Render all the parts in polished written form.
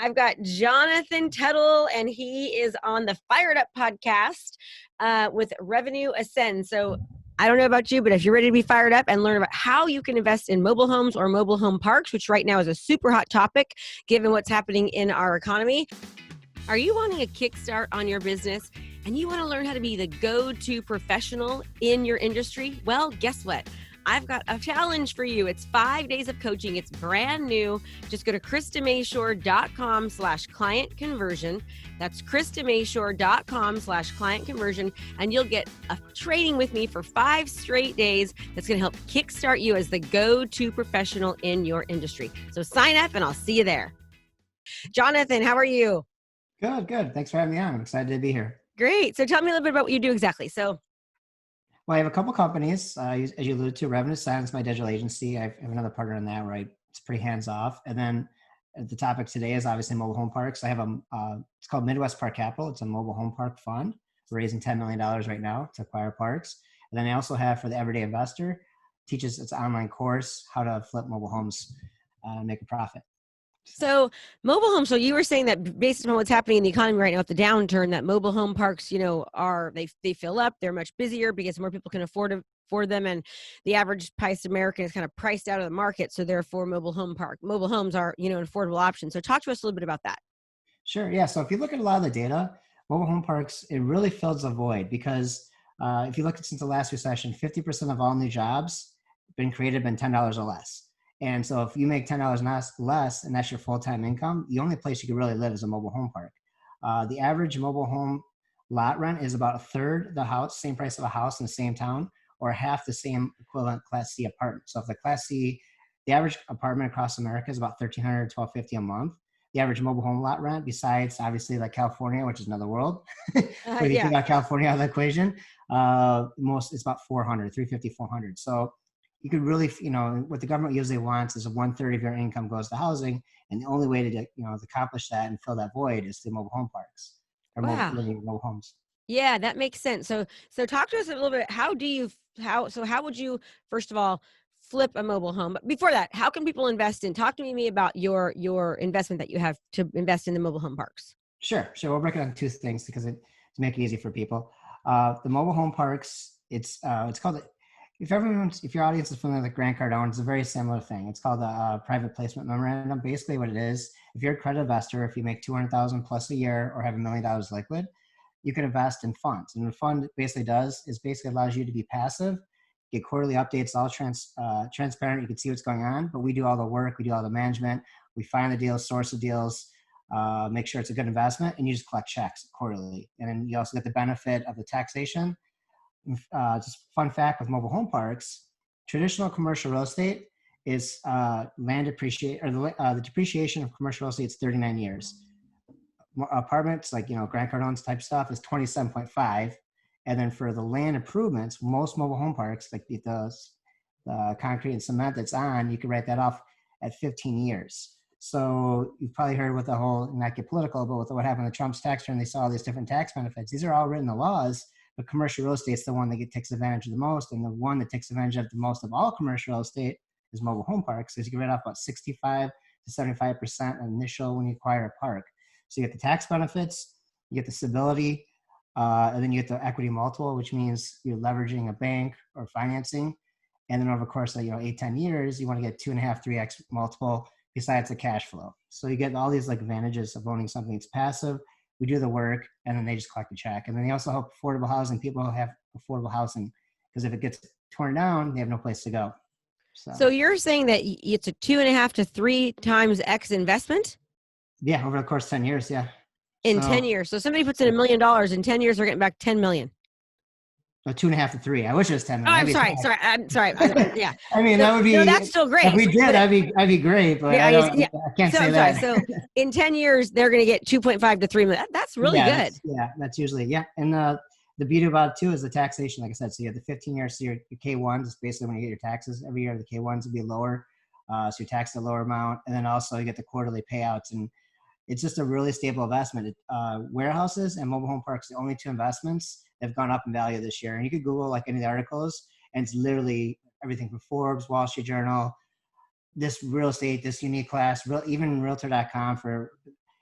I've got Jonathan Tuttle, and he is on the F.I.R.E.D Up podcast with Revenue Ascend. So I don't know about you, but if you're ready to be fired up and learn about how you can invest in mobile homes or mobile home parks, which right now is a super hot topic given what's happening in our economy. Are you wanting a kickstart on your business and you want to learn how to be the go-to professional in your industry? Well, guess what? I've got a challenge for you. It's 5 days of coaching. It's brand new. Just go to KristaMashore.com/client conversion. That's KristaMashore.com/client conversion. And you'll get a training with me for 5 straight days that's going to help kickstart you as the go-to professional in your industry. So sign up and I'll see you there. Jonathan, how are you? Good. Thanks for having me on. I'm excited to be here. Great. So tell me a little bit about what you do exactly. Well, I have a couple companies, as you alluded to. Revenue Ascend is my digital agency. I have another partner in that where it's pretty hands off. And then the topic today is obviously mobile home parks. I have it's called Midwest Park Capital. It's a mobile home park fund. We're raising $10 million right now to acquire parks. And then I also have for the everyday investor, teaches its online course, how to flip mobile homes, make a profit. So mobile homes. So you were saying that based on what's happening in the economy right now with the downturn, that mobile home parks, they fill up. They're much busier because more people can afford them, and the average priced American is kind of priced out of the market. So therefore, mobile homes are an affordable option. So talk to us a little bit about that. Sure. Yeah. So if you look at a lot of the data, mobile home parks, it really fills a void because if you look at since the last recession, 50% of all new jobs been $10 or less. And so if you make $10 less and that's your full-time income, the only place you can really live is a mobile home park. The average mobile home lot rent is about a third the house, same price of a house in the same town, or half the same equivalent Class C apartment. So if the Class C, the average apartment across America is about $1,300 to $1,250 a month. The average mobile home lot rent, besides obviously like California, which is another world, but if you take out California out of the equation, it's about $350, $400. So you could really, what the government usually wants is 1/3 of your income goes to housing. And the only way to accomplish that and fill that void is through mobile home parks or mobile homes. Yeah, that makes sense. So talk to us a little bit. How would you, first of all, flip a mobile home? But before that, how can people invest in? Talk to me about your investment that you have to invest in the mobile home parks. Sure. We'll break it down 2 things to make it easy for people. The mobile home parks, it's called, if your audience is familiar with Grant Cardone, it's a very similar thing. It's called a private placement memorandum. Basically what it is, if you're a credit investor, if you make $200,000 plus a year or have $1 million liquid, you can invest in funds. And what a fund basically does is allows you to be passive, get quarterly updates, all transparent. You can see what's going on, but we do all the work. We do all the management. We find the deals, source the deals, make sure it's a good investment, and you just collect checks quarterly. And then you also get the benefit of the taxation. Just fun fact with mobile home parks, traditional commercial real estate is land depreciation, or the depreciation of commercial real estate is 39 years. Apartments, like Grant Cardone's type stuff, is 27.5. And then for the land improvements, most mobile home parks, like the concrete and cement that's on, you can write that off at 15 years. So you've probably heard with the whole, not get political, but with what happened with Trump's tax return, they saw all these different tax benefits. These are all written in the laws. But commercial real estate is the one that takes advantage of the most, and the one that takes advantage of the most of all commercial real estate is mobile home parks, because you can write off about 65 to 75% initial when you acquire a park. So you get the tax benefits, you get the stability, and then you get the equity multiple, which means you're leveraging a bank or financing, and then over the course of 8-10 years, you want to get 2.5, 3x multiple besides the cash flow. So you get all these advantages of owning something that's passive. We do the work, and then they just collect the check. And then they also help affordable housing. People have affordable housing because if it gets torn down, they have no place to go. So you're saying that it's a 2.5 to 3 times X investment? Yeah, over the course of 10 years, yeah. In 10 years. So somebody puts in $1 million, in 10 years, they're getting back 10 million. 2.5 to 3. I wish it was 10 million. Oh, I'm sorry. Yeah. I mean, that would be. No, that's still great. If we did, I'd be great. But I can't say that. So in 10 years, they're going to get 2.5 to 3 million. That's really good. That's usually And the beauty about it too is the taxation. Like I said, so you have the 15 years. So your K1s is basically when you get your taxes every year. The K1s will be lower, so you're taxed a lower amount, and then also you get the quarterly payouts. And it's just a really stable investment. Warehouses and mobile home parks, the only 2 investments that have gone up in value this year. And you could Google like any of the articles, and it's literally everything from Forbes, Wall Street Journal, this real estate, this unique class, even Realtor.com for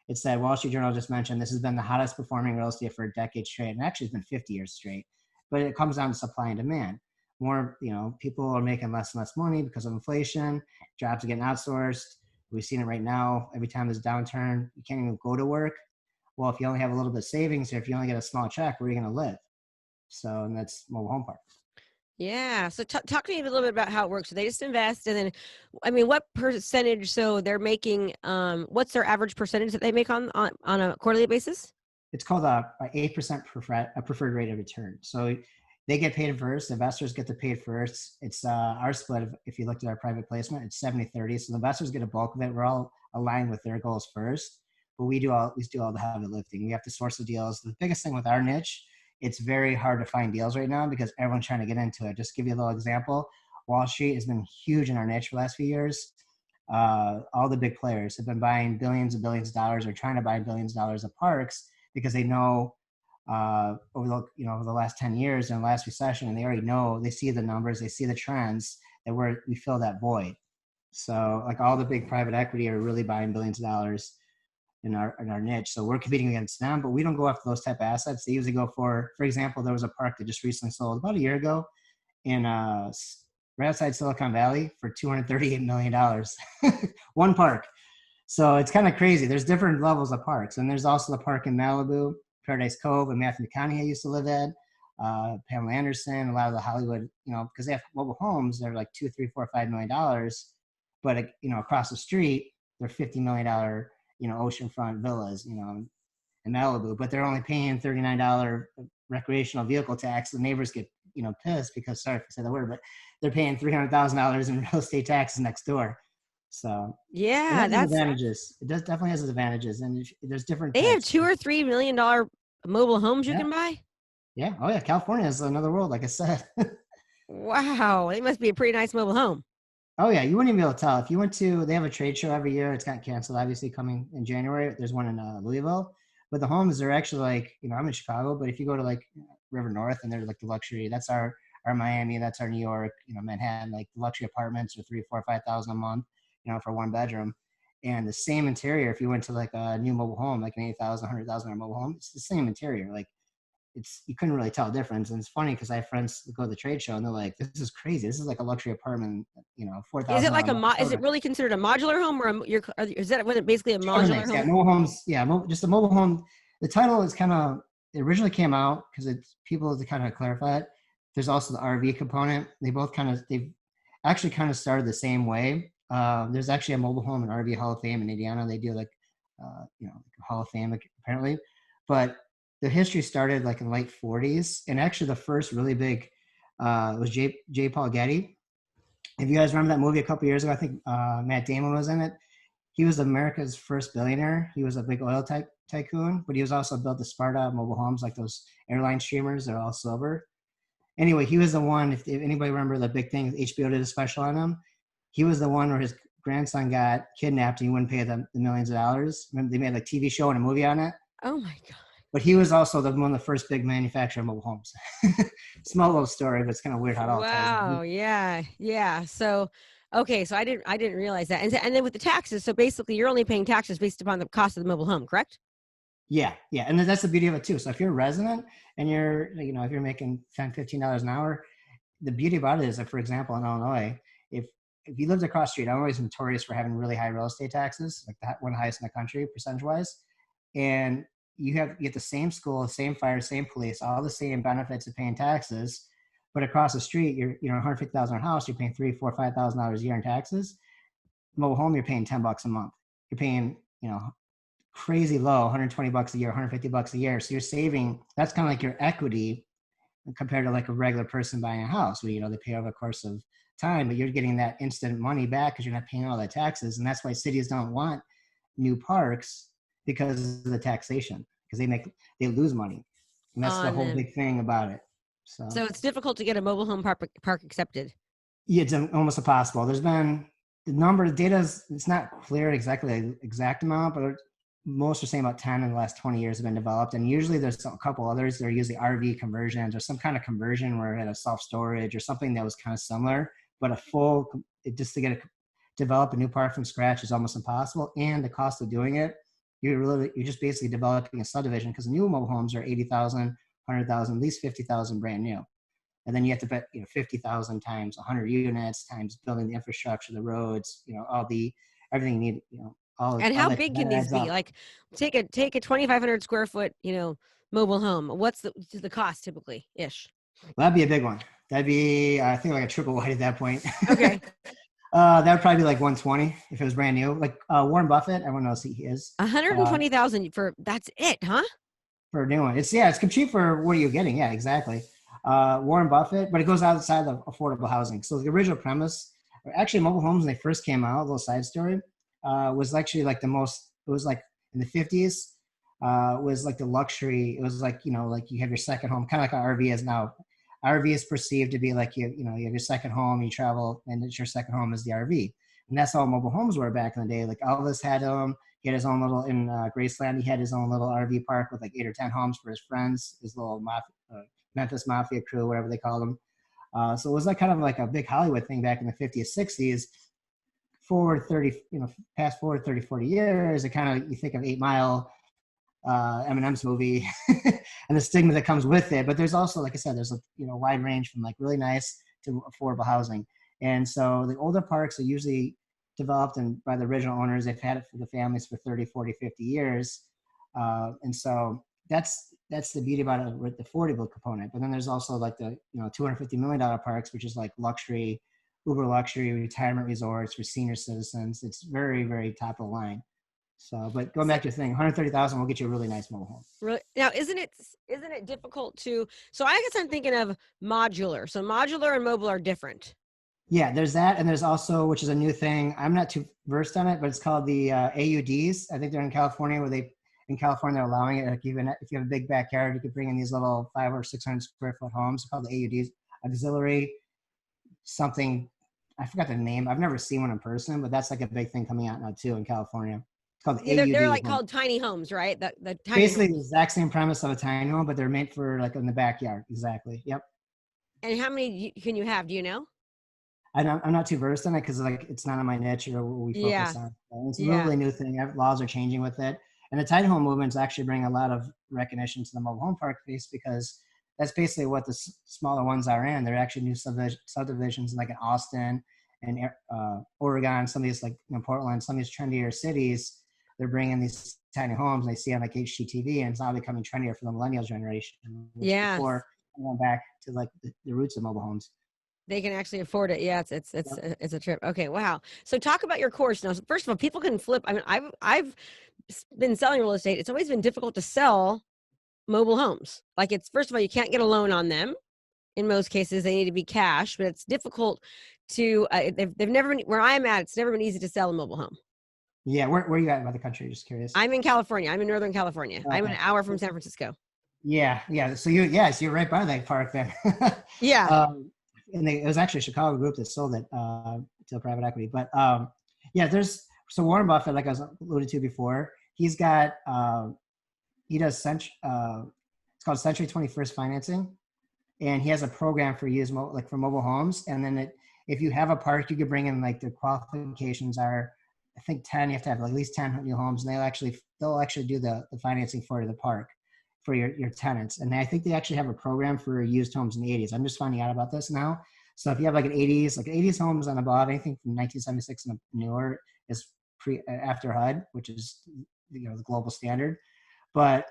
it said Wall Street Journal just mentioned this has been the hottest performing real estate for a decade straight, and actually it's been 50 years straight. But it comes down to supply and demand. More, people are making less and less money because of inflation. Jobs are getting outsourced. We've seen it right now. Every time there's a downturn, you can't even go to work. Well, if you only have a little bit of savings, or if you only get a small check, where are you going to live? So, and that's mobile home park. Yeah. So talk to me a little bit about how it works. So they just invest, and then, I mean, what percentage? So they're making. What's their average percentage that they make on a quarterly basis? It's called a 8% preferred rate of return. So they get paid first. Investors get to pay first. It's our split. If you looked at our private placement, it's 70-30. So the investors get a bulk of it. We're all aligned with their goals first, but we do all the heavy lifting. We have to source the deals. The biggest thing with our niche, it's very hard to find deals right now because everyone's trying to get into it. Just to give you a little example, Wall Street has been huge in our niche for the last few years. All the big players have been buying billions and billions of dollars, or trying to buy billions of dollars of parks, because they know over the last 10 years in the last recession, and they already know, they see the numbers, they see the trends, that we fill that void. So like all the big private equity are really buying billions of dollars in our niche. So we're competing against them, but we don't go after those type of assets. They usually go for example, there was a park that just recently sold about a year ago in right outside Silicon Valley for $238 million. One park. So it's kind of crazy. There's different levels of parks. And there's also the park in Malibu, Paradise Cove, and Matthew McConaughey used to live at, Pamela Anderson, a lot of the Hollywood, because they have mobile homes, they're like $2, $3, $4, $5 million. But, across the street, they're $50 million, oceanfront villas, in Malibu, but they're only paying $39 recreational vehicle tax. The neighbors get, pissed because, sorry if I said the word, but they're paying $300,000 in real estate taxes next door. So Yeah, it has its advantages. It definitely has its advantages, and there's different. They have $2 or $3 million mobile homes you can buy. Yeah. Oh yeah. California is another world, like I said. Wow, it must be a pretty nice mobile home. Oh yeah, you wouldn't even be able to tell if you went to. They have a trade show every year. It's got canceled, obviously, coming in January. There's one in Louisville, but the homes are actually like, I'm in Chicago, but if you go to like River North, and they're like the luxury. That's our Miami. That's our New York. Manhattan. Like the luxury apartments are 3, 4, 5,000 a month. For one bedroom, and the same interior. If you went to like a new mobile home, like an 8,000, 100,000 mobile home, it's the same interior. Like you couldn't really tell a difference. And it's funny because I have friends that go to the trade show and they're like, "This is crazy. This is like a luxury apartment. 4,000." Is it like is it really considered a modular home, or is that basically a modular home? Yeah, mobile homes. Yeah, just a mobile home. The title is it originally came out because it's people to kind of clarify it. There's also the RV component. They've actually kind of started the same way. There's actually a mobile home and RV Hall of Fame in Indiana. They do like, Hall of Fame apparently, but the history started like in the late 40s. And actually the first really big was J. Paul Getty. If you guys remember that movie a couple years ago, I think Matt Damon was in it. He was America's first billionaire. He was a big oil tycoon, but he was also built the Sparta mobile homes, like those airline streamers. They're all silver. Anyway, he was the one, if anybody remember the big thing, HBO did a special on him. He was the one where his grandson got kidnapped and he wouldn't pay them the millions of dollars. Remember, they made a TV show and a movie on it. Oh my God. But he was also one of the first big manufacturer of mobile homes. Small little story, but it's kind of weird how it all ties. Wow. Yeah. So, okay. So I didn't realize that. And then with the taxes, so basically you're only paying taxes based upon the cost of the mobile home, correct? Yeah. And that's the beauty of it too. So if you're a resident and you're, if you're making $10, $15 an hour, the beauty about it is that, for example, in Illinois, if you lived across the street, I'm always notorious for having really high real estate taxes, like one of the highest in the country, percentage-wise. And you get the same school, same fire, same police, all the same benefits of paying taxes. But across the street, you're, $150,000 a house, you're paying $3,000, $4,000, $5,000 a year in taxes. Mobile home, you're paying $10 a month. You're paying, crazy low, $120 a year, $150 a year. So you're saving, that's kind of like your equity compared to like a regular person buying a house where, they pay over the course of time, but you're getting that instant money back because you're not paying all the taxes. And that's why cities don't want new parks, because of the taxation, because they lose money. And that's the whole big thing about it. So it's difficult to get a mobile home park accepted. Yeah, it's almost impossible. There's been the number of data, it's not clear exactly the exact amount, but most are saying about 10 in the last 20 years have been developed. And usually there's a couple others. They're usually RV conversions or some kind of conversion where it had a self-storage or something that was kind of similar, but just to develop a new park from scratch is almost impossible. And the cost of doing it you're just basically developing a subdivision, because new mobile homes are 80,000, 100,000, at least 50,000 brand new. And then you have to bet, 50,000 times 100 units times building the infrastructure, the roads, everything you need, all And how that big can these adds be? up. Like take a 2,500 square foot, mobile home. What's the cost typically ish? Well, that'd be a big one. That'd be, I think, like a triple wide at that point. Okay. That would probably be like 120 if it was brand new. Like Warren Buffett, everyone knows who he is. 120,000 for that's it, huh? For a new one. It's cheap for what are you getting? Yeah, exactly. Warren Buffett, but it goes outside of affordable housing. So the original premise, actually mobile homes when they first came out, a little side story, was actually like it was like in the 50s, was like the luxury. It was like, like you have your second home, kind of like an RV is now. RV is perceived to be like you have your second home, you travel, and it's your second home is the RV. And that's how mobile homes were back in the day. Like Elvis had them. He had his own little, in Graceland, he had his own little RV park with like 8 or 10 homes for his friends, his little Memphis Mafia crew, whatever they call them. So it was like kind of like a big Hollywood thing back in the 50s, 60s. Fast forward 30, 40 years, it kind of, you think of 8 Mile, Eminem's movie, and the stigma that comes with it. But there's also, like I said, there's a wide range from like really nice to affordable housing. And so the older parks are usually developed and by the original owners. They've had it for the families for 30, 40, 50 years. And so that's the beauty about it with the affordable component. But then there's also like the $250 million parks, which is like luxury, uber luxury retirement resorts for senior citizens. It's very, very top of the line. So, but going back to your thing, 130,000 will get you a really nice mobile home. Really? Now, isn't it difficult to? So I guess I'm thinking of modular. So modular and mobile are different. Yeah, there's that, and there's also, which is a new thing. I'm not too versed on it, but it's called the AUDs. I think they're in California, in California they're allowing it. Like even if you have a big backyard, you could bring in these little 500 or 600 square foot homes. It's called the AUDs, auxiliary something. I forgot the name. I've never seen one in person, but that's like a big thing coming out now too in California. It's called Yeah, AUD. they're like called tiny homes, right? The tiny Basically homes. the exact same premise of a tiny home, but they're meant for like in the backyard. Exactly. Yep. And how many can you have? Do you know? I'm not too versed in it because like it's not on my niche or what we Yeah. focus on. It's a Yeah. really new thing. Laws are changing with it, and the tiny home movement is actually bringing a lot of recognition to the mobile home park space, because that's basically what the smaller ones are in. They're actually new subdivisions like in Austin and Oregon, some of these like Portland, some of these trendier cities. They're bringing these tiny homes, and they see on like HGTV, and it's now becoming trendier for the millennial generation. Which Yeah. before going back to like the roots of mobile homes. They can actually afford it. Yeah, it's a trip. Okay, wow. So talk about your course now. So first of all, people can flip. I mean, I've been selling real estate. It's always been difficult to sell mobile homes. Like it's first of all, you can't get a loan on them. In most cases, they need to be cash, but it's difficult to. They've never been where I'm at. It's never been easy to sell a mobile home. Yeah, where are you at by the country? Just curious. I'm in California. I'm in Northern California. Okay. I'm an hour from San Francisco. Yeah. So you're right by that park then. Yeah. And it was actually a Chicago group that sold it to private equity. But so Warren Buffett, like I was alluded to before, he's got he does it's called Century 21st Financing, and he has a program for use like for mobile homes. And then if you have a park, you could bring in like the qualifications are, I think 10. You have to have at least 10 new homes, and they'll actually do the financing for the park for your tenants. And I think they actually have a program for used homes in the 80s. I'm just finding out about this now. So if you have like an 80s homes on above, anything from 1976 and newer is after HUD, which is the global standard. But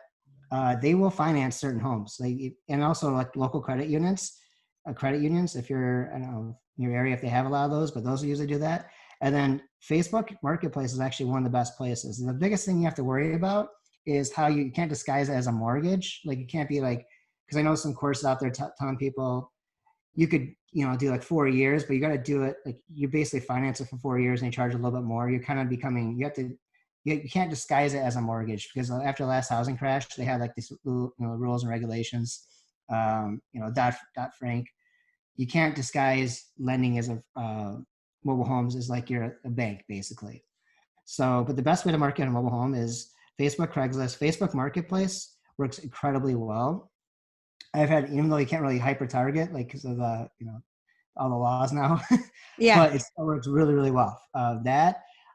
they will finance certain homes. And also like local credit unions, if you're, I don't know, in your area, if they have a lot of those, but those will usually do that. And then Facebook Marketplace is actually one of the best places. And the biggest thing you have to worry about is how you can't disguise it as a mortgage. Like you can't be like, because I know some courses out there telling people you could, do like 4 years, but you got to do it. Like you basically finance it for 4 years and you charge a little bit more. You're kind of you can't disguise it as a mortgage, because after the last housing crash, they had like these rules and regulations, Dodd-Frank. You can't disguise lending as a mobile homes as like you're a bank basically. So, but the best way to market a mobile home is Facebook, Craigslist. Facebook Marketplace works incredibly well. Even though you can't really hyper target, like because of the, all the laws now, Yeah. but it still works really, really well.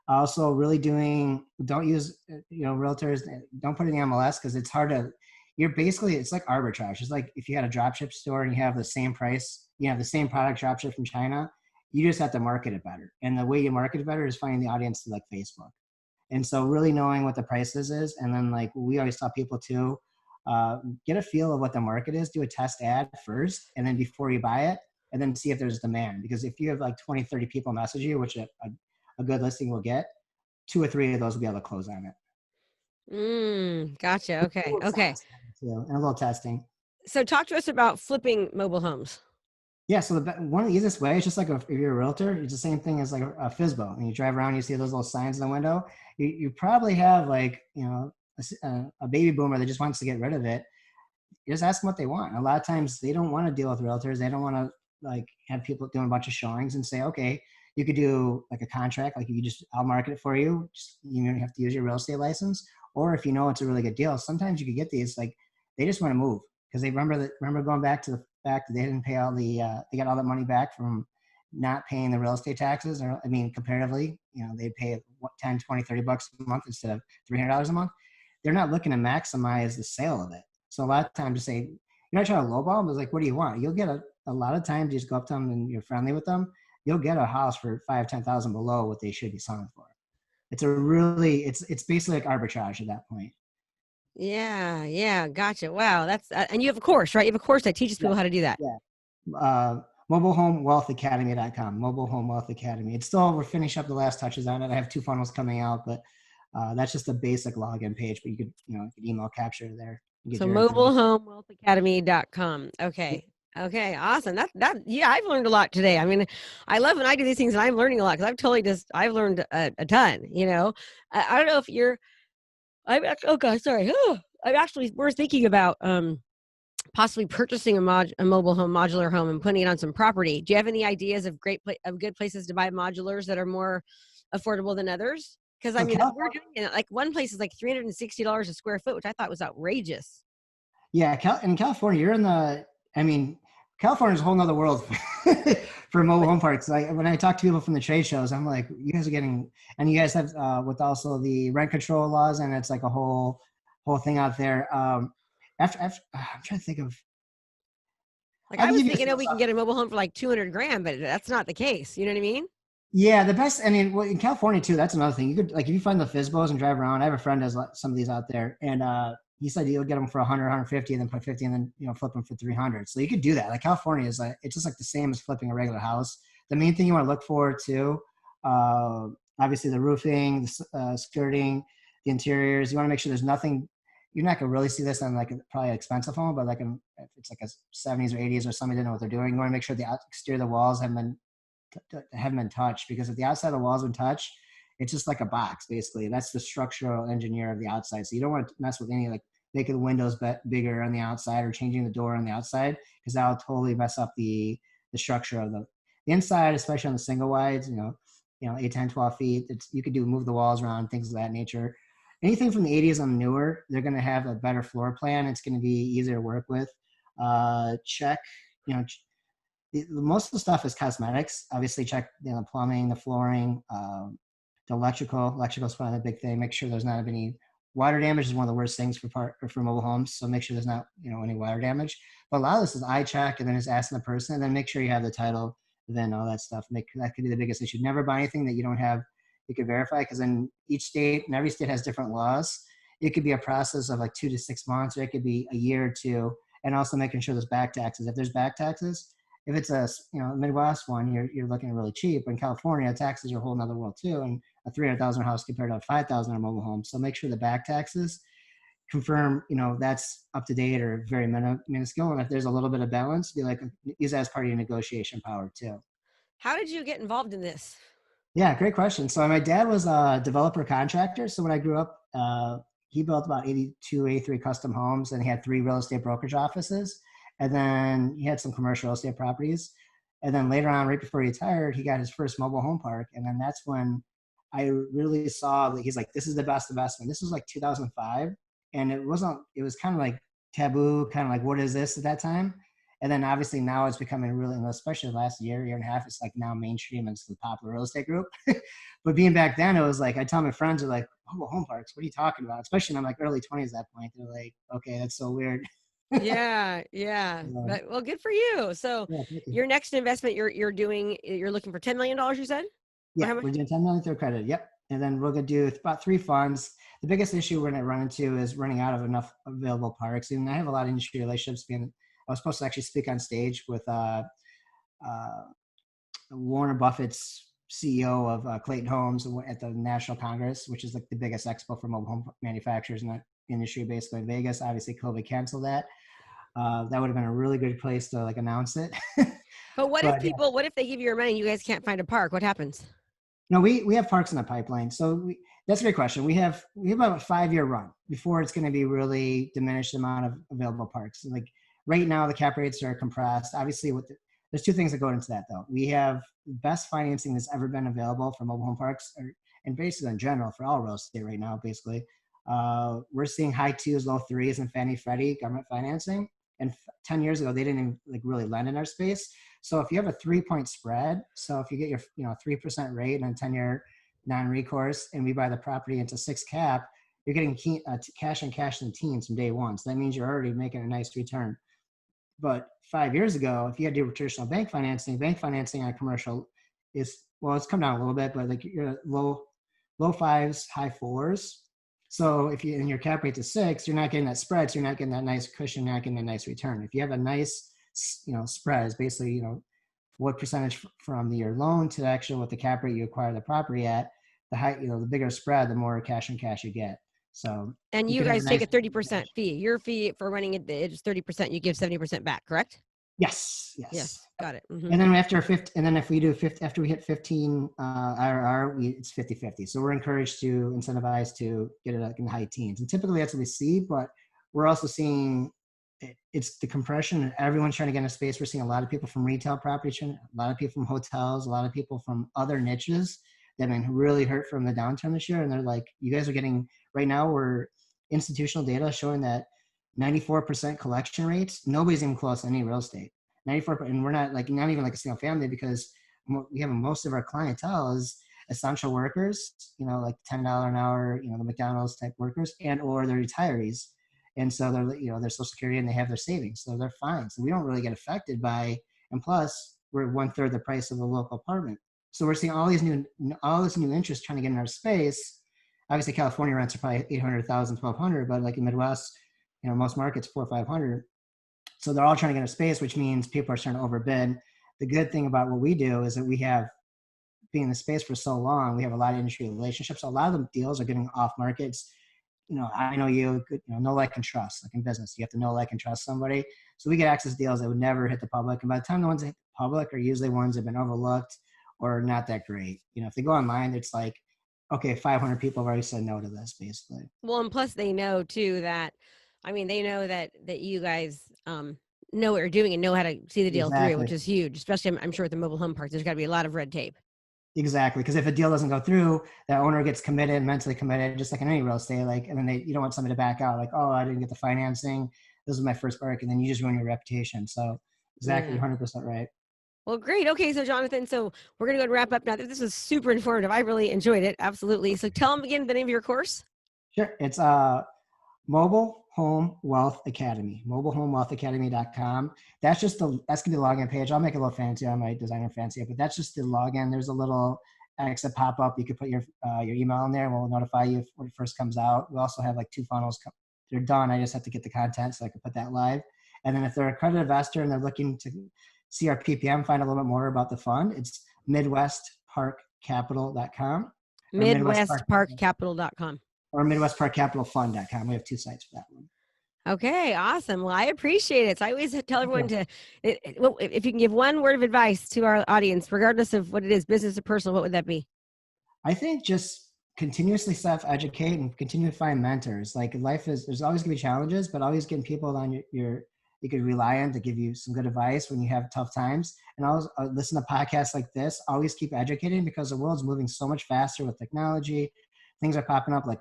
Also, really don't use, realtors, don't put it in the MLS because it's hard to, it's like arbitrage. It's like if you had a dropship store and you have the same price, you have the same product dropship from China, you just have to market it better. And the way you market it better is finding the audience to like Facebook. And so really knowing what the prices is. And then like we always tell people to get a feel of what the market is, do a test ad first, and then before you buy it, and then see if there's demand. Because if you have like 20, 30 people message you, which a good listing will get, 2 or 3 of those will be able to close on it. Gotcha. Okay. Okay. And a little testing. So talk to us about flipping mobile homes. Yeah, so one of the easiest way is just like if you're a realtor, it's the same thing as like a FISBO. And you drive around, you see those little signs in the window. You probably have like, a baby boomer that just wants to get rid of it. You just ask them what they want. A lot of times they don't want to deal with realtors. They don't want to like have people doing a bunch of showings and say, okay, you could do like a contract, like I'll market it for you. Just, you don't have to use your real estate license. Or if you know it's a really good deal, sometimes you could get these, like they just want to move because they remember going back to the fact that they didn't pay all they got all that money back from not paying the real estate taxes. Or, I mean, comparatively, they pay 10, 20, 30 bucks a month instead of $300 a month. They're not looking to maximize the sale of it. So a lot of times, just say, you're not trying to lowball them, but like, what do you want? You'll get a lot of times you just go up to them and you're friendly with them. You'll get a house for 5,000-10,000 below what they should be selling for. It's basically like arbitrage at that point. Yeah. Yeah. Gotcha. Wow. That's, and you have a course, right? You have a course that teaches people how to do that. Yeah. MobileHomeWealthAcademy.com, Mobile Home Wealth Academy. It's still, we're finishing up the last touches on it. I have 2 funnels coming out, but that's just a basic login page, but you could email capture there. So mobilehomewealthacademy.com. Okay. Okay. Awesome. Yeah, I've learned a lot today. I mean, I love when I do these things and I'm learning a lot because I've learned a ton, I don't know if oh God, sorry. We're thinking about, possibly purchasing a mobile home, modular home, and putting it on some property. Do you have any ideas of good places to buy modulars that are more affordable than others? Because I mean, we're doing it. Like one place is like $360 a square foot, which I thought was outrageous. Yeah, in California, California is a whole nother world for mobile home parks. When I talk to people from the trade shows, I'm like, you guys are getting, and you guys have with also the rent control laws, and it's like a whole thing out there. I'm trying to think of. Like I was thinking, we can get a mobile home for like 200 grand, but that's not the case. You know what I mean? Yeah, the best. I mean, well, in California too, that's another thing. You could, like, if you find the FISBOs and drive around. I have a friend does some of these out there, and he said you'll get them for 100, 150, and then put 50, and then flip them for 300. So you could do that. Like California is like, it's just like the same as flipping a regular house. The main thing you want to look for too, obviously the roofing, the skirting, the interiors. You want to make sure there's nothing. You're not gonna really see this on like probably an expensive home, but like if it's like a 70s or 80s or somebody didn't know what they're doing, you want to make sure the exterior of the walls haven't been touched, because if the outside of the walls been touched, it's just like a box basically. That's the structural engineer of the outside. So you don't want to mess with any, like making the windows bigger on the outside or changing the door on the outside, because that'll totally mess up the structure of the inside, especially on the single wides. 8, 10, 12 feet. You could move the walls around, things of that nature. Anything from the 80s on newer, they're going to have a better floor plan. It's going to be easier to work with. Most of the stuff is cosmetics. Obviously, check the plumbing, the flooring, the electrical. Electrical is probably the big thing. Make sure there's not any water damage. Is one of the worst things for mobile homes. So make sure there's not any water damage. But a lot of this is eye check, and then just asking the person, and then make sure you have the title, then all that stuff. That could be the biggest issue. Never buy anything that you don't have. You can verify, because in each state, and every state has different laws. It could be a process of like 2 to 6 months, or it could be a year or two. And also making sure there's back taxes. If there's back taxes, if it's a Midwest one, you're looking really cheap. In California, taxes are a whole nother world too, and a $300,000 house compared to a $5,000 mobile home. So make sure the back taxes confirm that's up to date or very minuscule. And if there's a little bit of balance, use that as part of your negotiation power too. How did you get involved in this? Yeah, great question. So my dad was a developer contractor. So when I grew up, he built about 82, 83 custom homes, and he had 3 real estate brokerage offices. And then he had some commercial real estate properties. And then later on, right before he retired, he got his first mobile home park. And then that's when I really saw that he's like, this is the best investment. This was like 2005. And it was kind of like taboo, kind of like, what is this at that time? And then obviously now it's becoming really, especially the last year and a half, it's like now mainstream and it's the popular real estate group. But being back then, it was like, I tell my friends, are like, oh, home parks, what are you talking about? Especially in I'm like early 20s at that point. They're like, okay, that's so weird. Yeah, yeah. But well, good for you. So Yeah, thank you. your next investment you're looking for $10 million, you said? Or Yeah, how much? we're doing 10 million through credit. Yep. And then we're going to do about 3 funds. The biggest issue we're going to run into is running out of enough available parks. And I have a lot of industry relationships. I was supposed to actually speak on stage with uh, Warner Buffett's CEO of Clayton Homes at the National Congress, which is like the biggest expo for mobile home manufacturers in that industry, basically in Vegas. Obviously, COVID canceled that. That would have been a really good place to like announce it. But But what if they give you your money and you guys can't find a park? What happens? no, we have parks in the pipeline. So that's a great question. We have about a 5-year run before it's going to be really diminished amount of available parks. Like right now, the cap rates are compressed. Obviously, there's 2 things that go into that though. We have the best financing that's ever been available for mobile home parks, and basically in general for all real estate right now. Basically, we're seeing high 2s, low 3s in F.I.R.E.D government financing. And 10 years ago, they didn't even like really lend in our space. So if you have a 3-point spread, so if you get your 3% rate and a 10-year non-recourse, and we buy the property into 6 cap, you're getting cash and cash in the teens from day one. So that means you're already making a nice return. But 5 years ago, if you had to do traditional bank financing on commercial it's come down a little bit, but like you're low 5s, high 4s. So if you in your cap rate to 6, you're not getting that spread. So you're not getting that nice cushion, you're not getting a nice return. If you have a nice, spread, is basically, what percentage from your loan to actual what the cap rate you acquire the property at, the bigger spread, the more cash and cash you get. So And you you can have a guys take nice a 30% fee. Your fee for running it is 30%. You give 70% back, correct? yes. Yes, got it. Mm-hmm. And then if we do 50, after we hit 15 IRR, it's 50-50. So we're encouraged to incentivize to get it in the high teens. And typically that's what we see, but we're also seeing it's the compression and everyone's trying to get in a space. We're seeing a lot of people from retail property, a lot of people from hotels, a lot of people from other niches that have been really hurt from the downturn this year. And they're like, you guys are getting, right now we're institutional data showing that 94% collection rates. Nobody's even close to any real estate. 94, and we're not even like a single family, because we have most of our clientele is essential workers, like $10 an hour, the McDonald's type workers, and or they're retirees. And so they're, their Social Security and they have their savings. So they're fine. So we don't really get affected by, and plus we're 1/3 the price of a local apartment. So we're seeing all this new interest trying to get in our space. Obviously California rents are probably 800,000, 1,200, but like in Midwest, most markets 400 or 500. So they're all trying to get a space, which means people are starting to overbid. The good thing about what we do is that we have been in the space for so long. We have a lot of industry relationships. A lot of the deals are getting off markets. I know know, like, and trust. Like in business, you have to know, like, and trust somebody. So we get access to deals that would never hit the public. And by the time the ones that hit the public are usually ones that have been overlooked or not that great. If they go online, it's like, okay, 500 people have already said no to this, basically. Well, and plus they know too that, they know that you guys know what you're doing and know how to see the deal through, Exactly. which is huge. Especially, I'm sure at the mobile home park, there's got to be a lot of red tape. Exactly, because if a deal doesn't go through, that owner gets committed, mentally committed, just like in any real estate. And then you don't want somebody to back out, like, oh, I didn't get the financing. This is my first park, and then you just ruin your reputation. So exactly, Yeah. 100% right. Well, great. Okay, so Jonathan, we're gonna go and wrap up now. This was super informative. I really enjoyed it. Absolutely. So tell them again the name of your course. Sure, it's Mobile Home Wealth Academy, mobilehomewealthacademy.com. That's gonna be the login page. I'll make it a little fancy. I might design it fancy, but that's just the login. There's a little exit pop up. You could put your email in there, and we'll notify you when it first comes out. We also have like 2 funnels. They're done. I just have to get the content so I can put that live. And then if they're a accredited investor and they're looking to see our PPM, find a little bit more about the fund, it's midwestparkcapital.com or MidwestParkCapital.com. or midwestparkcapitalfund.com. We have 2 sites for that one. Okay, awesome. Well, I appreciate it. So I always tell everyone if you can give one word of advice to our audience, regardless of what it is, business or personal, what would that be? I think just continuously self-educate and continue to find mentors. Like life there's always gonna be challenges, but always getting people on you could rely on to give you some good advice when you have tough times. And always listen to podcasts like this. Always keep educating, because the world's moving so much faster with technology. Things are popping up like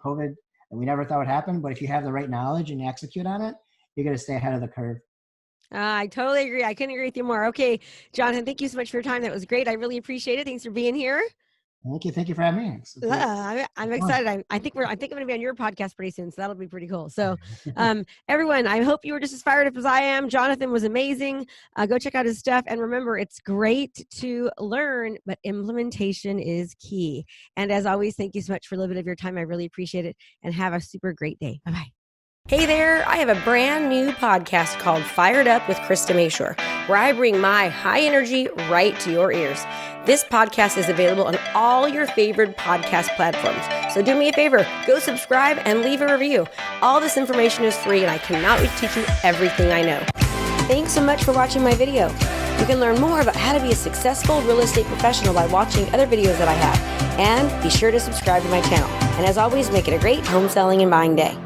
COVID that we never thought would happen. But if you have the right knowledge and you execute on it, you're going to stay ahead of the curve. I totally agree. I couldn't agree with you more. Okay, Jonathan, thank you so much for your time. That was great. I really appreciate it. Thanks for being here. Thank you. Thank you for having me. I'm excited. I think I'm going to be on your podcast pretty soon, so that'll be pretty cool. So, everyone, I hope you were just as fired up as I am. Jonathan was amazing. Go check out his stuff, and remember, it's great to learn, but implementation is key. And as always, thank you so much for a little bit of your time. I really appreciate it, and have a super great day. Bye bye. Hey there, I have a brand new podcast called Fired Up with Krista Mashore, where I bring my high energy right to your ears. This podcast is available on all your favorite podcast platforms. So do me a favor, go subscribe and leave a review. All this information is free, and I cannot wait to teach you everything I know. Thanks so much for watching my video. You can learn more about how to be a successful real estate professional by watching other videos that I have. And be sure to subscribe to my channel. And as always, make it a great home selling and buying day.